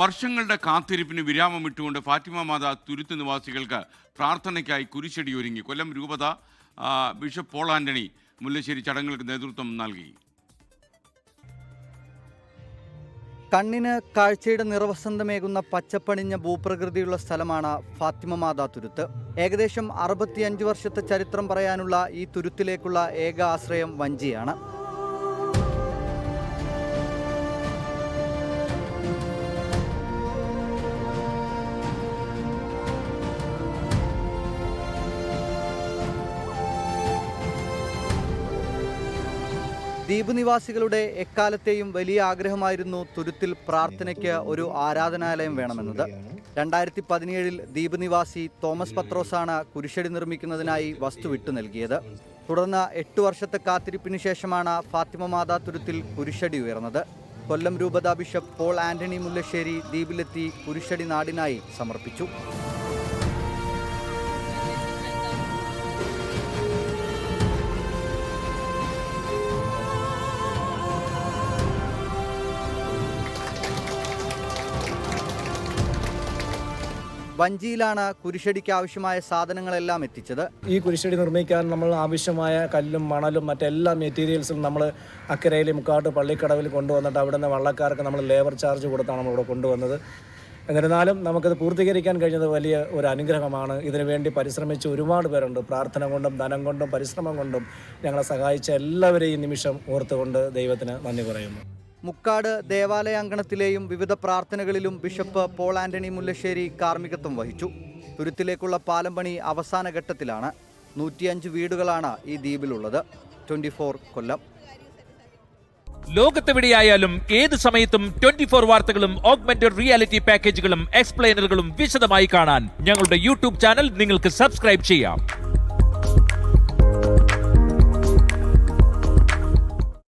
വർഷങ്ങളുടെ കാത്തിരിപ്പിന് വിരാമമിട്ടുകൊണ്ട് ഫാത്തിമ മാതാ തുരുത്ത് നിവാസികൾക്ക് പ്രാർത്ഥനയ്ക്കായി കുരിശടി ഒരുങ്ങി. കൊല്ലം രൂപത ബിഷപ്പ് പോൾ ആന്റണി മുല്ലശ്ശേരി ചടങ്ങുകൾക്ക് നേതൃത്വം നൽകി. കണ്ണിന് കാഴ്ചയുടെ നിറവസന്തമേകുന്ന പച്ചപ്പണിഞ്ഞ ഭൂപ്രകൃതിയുള്ള സ്ഥലമാണ് ഫാത്തിമ മാതാ തുരുത്ത്. ഏകദേശം 65 വർഷത്തെ ചരിത്രം പറയാനുള്ള ഈ തുരുത്തിലേക്കുള്ള ഏക ആശ്രയം വഞ്ചിയാണ്. ദ്വീപ് നിവാസികളുടെ എക്കാലത്തെയും വലിയ ആഗ്രഹമായിരുന്നു തുരുത്തിൽ പ്രാർത്ഥനയ്ക്ക് ഒരു ആരാധനാലയം വേണമെന്നത്. 2017 ദ്വീപ് നിവാസി തോമസ് പത്രോസാണ് കുരിശടി നിർമ്മിക്കുന്നതിനായി വസ്തു വിട്ടു നൽകിയത്. തുടർന്ന് 8 വർഷത്തെ കാത്തിരിപ്പിന് ശേഷമാണ് ഫാത്തിമ മാതാ തുരുത്തിൽ കുരിശടി ഉയർന്നത്. കൊല്ലം രൂപത ബിഷപ്പ് പോൾ ആന്റണി മുല്ലശ്ശേരി ദ്വീപിലെത്തി കുരിശടി നാടിനായി സമർപ്പിച്ചു. വഞ്ചിയിലാണ് കുരിശടിക്ക് ആവശ്യമായ സാധനങ്ങളെല്ലാം എത്തിച്ചത്. ഈ കുരിശടി നിർമ്മിക്കാൻ നമ്മൾ ആവശ്യമായ കല്ലും മണലും മറ്റെല്ലാ മെറ്റീരിയൽസും നമ്മൾ അക്കരയിൽ മുക്കാട്ട് പള്ളിക്കടവിൽ കൊണ്ടുവന്നിട്ട് അവിടെ നിന്ന് വള്ളക്കാർക്ക് നമ്മൾ ലേബർ ചാർജ് കൊടുത്താണ് നമ്മളിവിടെ കൊണ്ടുവന്നത്. എന്നിരുന്നാലും നമുക്കത് പൂർത്തീകരിക്കാൻ കഴിഞ്ഞത് വലിയ ഒരു അനുഗ്രഹമാണ്. ഇതിനുവേണ്ടി പരിശ്രമിച്ച് ഒരുപാട് പേരുണ്ട്. പ്രാർത്ഥന കൊണ്ടും ധനം കൊണ്ടും പരിശ്രമം കൊണ്ടും ഞങ്ങളെ സഹായിച്ച എല്ലാവരെയും നിമിഷം ഓർത്തുകൊണ്ട് ദൈവത്തിന് നന്ദി പറയുന്നു. മുക്കാട് ദേവാലയ അങ്കണത്തിലെയും വിവിധ പ്രാർത്ഥനകളിലും ബിഷപ്പ് പോൾ ആന്റണി മുല്ലശ്ശേരി കാർമ്മികത്വം വഹിച്ചു. തുരുത്തിലേക്കുള്ള പാലം പണി അവസാന ഘട്ടത്തിലാണ്. 105 വീടുകളാണ് ഈ ദ്വീപിലുള്ളത്. 24 കൊല്ലം. ലോകത്തെവിടെയായാലും ഏത് സമയത്തും 24 വാർത്തകളും ഓഗ്മെന്റഡ് റിയാലിറ്റി പാക്കേജുകളും എക്സ്പ്ലെയിനറുകളും വിശദമായി കാണാൻ ഞങ്ങളുടെ യൂട്യൂബ് ചാനൽ നിങ്ങൾക്ക് സബ്സ്ക്രൈബ് ചെയ്യാം.